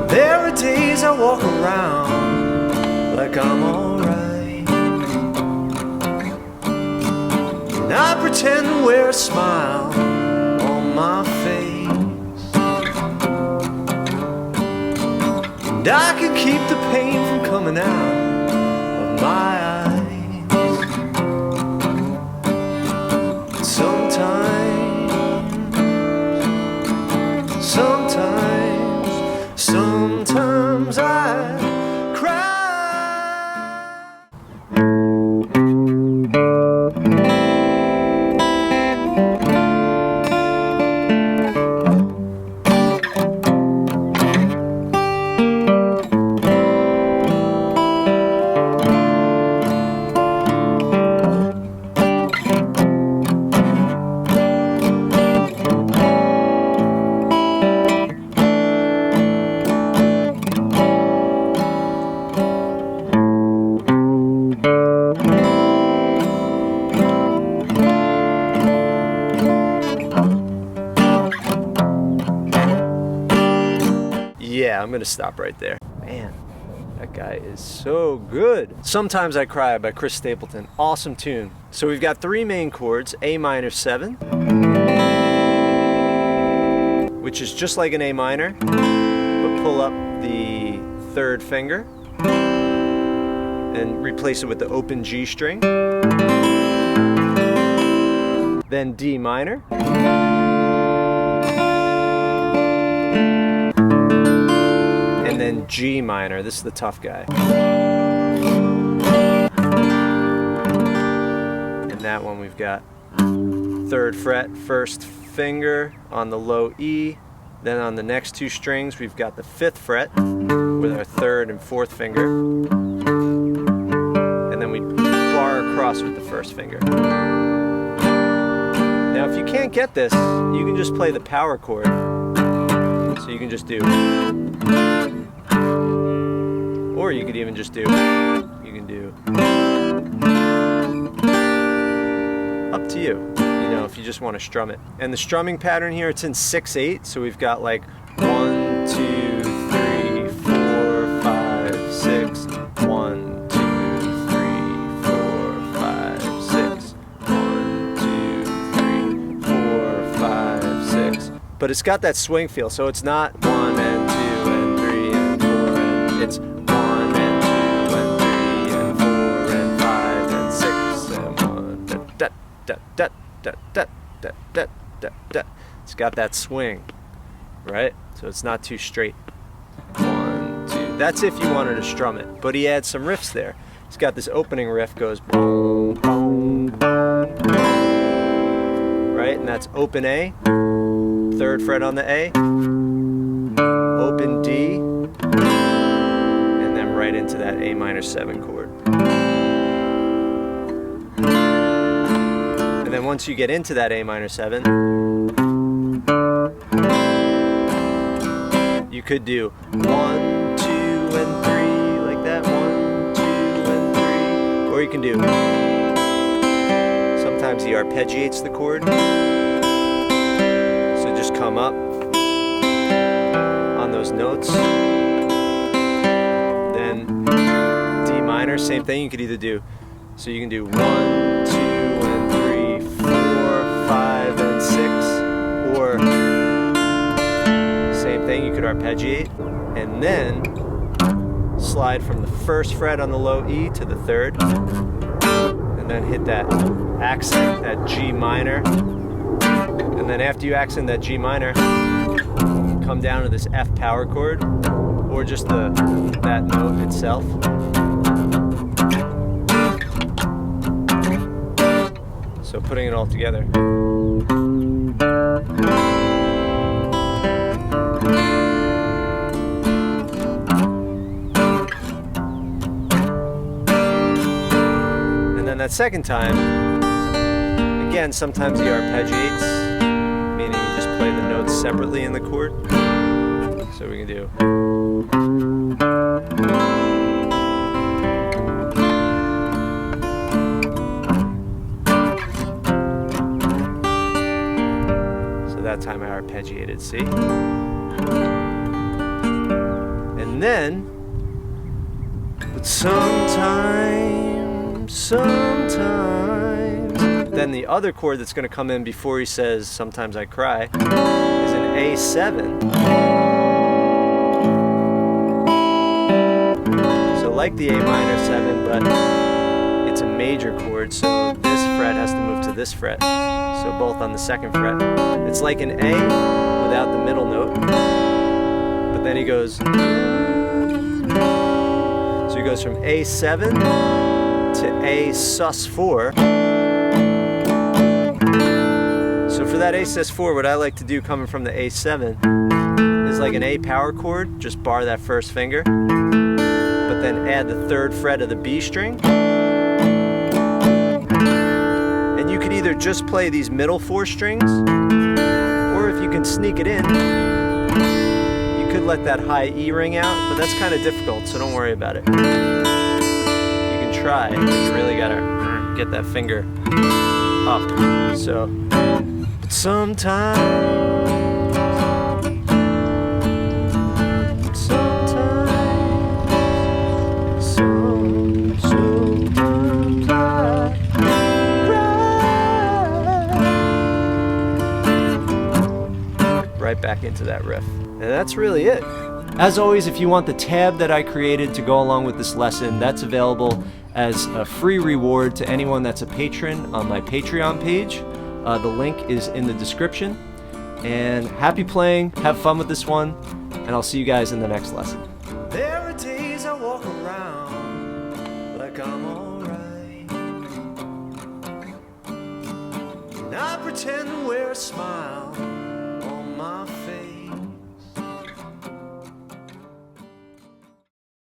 There are days I walk around like I'm alright, and I pretend to wear a smile on my face, and I can keep the pain from coming out of my eyes. But sometimes I cry. Yeah, I'm gonna stop right there. Man, that guy is so good. Sometimes I Cry by Chris Stapleton. Awesome tune. So we've got three main chords, A minor 7, which is just like an A minor, but pull up the third finger and replace it with the open G string. Then D minor. And then G minor. This is the tough guy. And that one we've got 3rd fret, 1st finger on the low E. Then on the next two strings we've got the 5th fret with our 3rd and 4th finger. And then we bar across with the 1st finger. Now if you can't get this, you can just play the power chord. So you can just do, or you could even just do, up to you, if you just want to strum it. And the strumming pattern here, it's in 6/8, so we've got like 1, 2, 3, 4, 5, 6, 1, 2, 3, 4, 5, 6, 1, 2, 3, 4, 5, 6. But it's got that swing feel, so it's not 1 and 2 and 3 and 4, and it's 1 and 2 and 3 and 4 and 5 and 6 and 1. Da, da, da, da, da, da, da, da, da. It's got that swing, right? So it's not too straight. 1, 2. That's if you wanted to strum it. But he adds some riffs there. He's got this opening riff, goes boom, boom, boom, right? And that's open A. 3rd fret on the A, open D, and then right into that A minor 7 chord. And then once you get into that A minor 7, you could do 1, 2, and 3, like that, 1, 2, and 3, or you can do, sometimes he arpeggiates the chord. Just come up on those notes, then D minor, same thing. You could either do, so you can do 1, 2, and 3, 4, 5, and 6, or same thing, you could arpeggiate, and then slide from the 1st fret on the low E to the 3rd, and then hit that accent, that G minor. And then after you accent that G minor, come down to this F power chord, or just that note itself. So putting it all together. And then that second time, again, sometimes he arpeggiates, meaning you just play play the notes separately in the chord. So we can do. So that time I arpeggiated C. And then, but sometimes, then the other chord that's going to come in before he says "sometimes I cry" is an A7. So like the A minor 7, but it's a major chord, so this fret has to move to this fret. So both on the second fret. It's like an A without the middle note. But then he goes. So he goes from A7 to A sus4. So for that A sus4, what I like to do coming from the A7 is like an A power chord, just bar that first finger, but then add the third fret of the B string. And you could either just play these middle 4 strings, or if you can sneak it in, you could let that high E ring out, but that's kind of difficult, so don't worry about it. You can try, but you really gotta get that finger up. So, but sometimes I cry. Right back into that riff. And that's really it. As always, if you want the tab that I created to go along with this lesson, that's available as a free reward to anyone that's a patron on my Patreon page. The link is in the description. And happy playing, have fun with this one, and I'll see you guys in the next lesson. There are days I walk around like I'm alright, and I pretend to wear a smile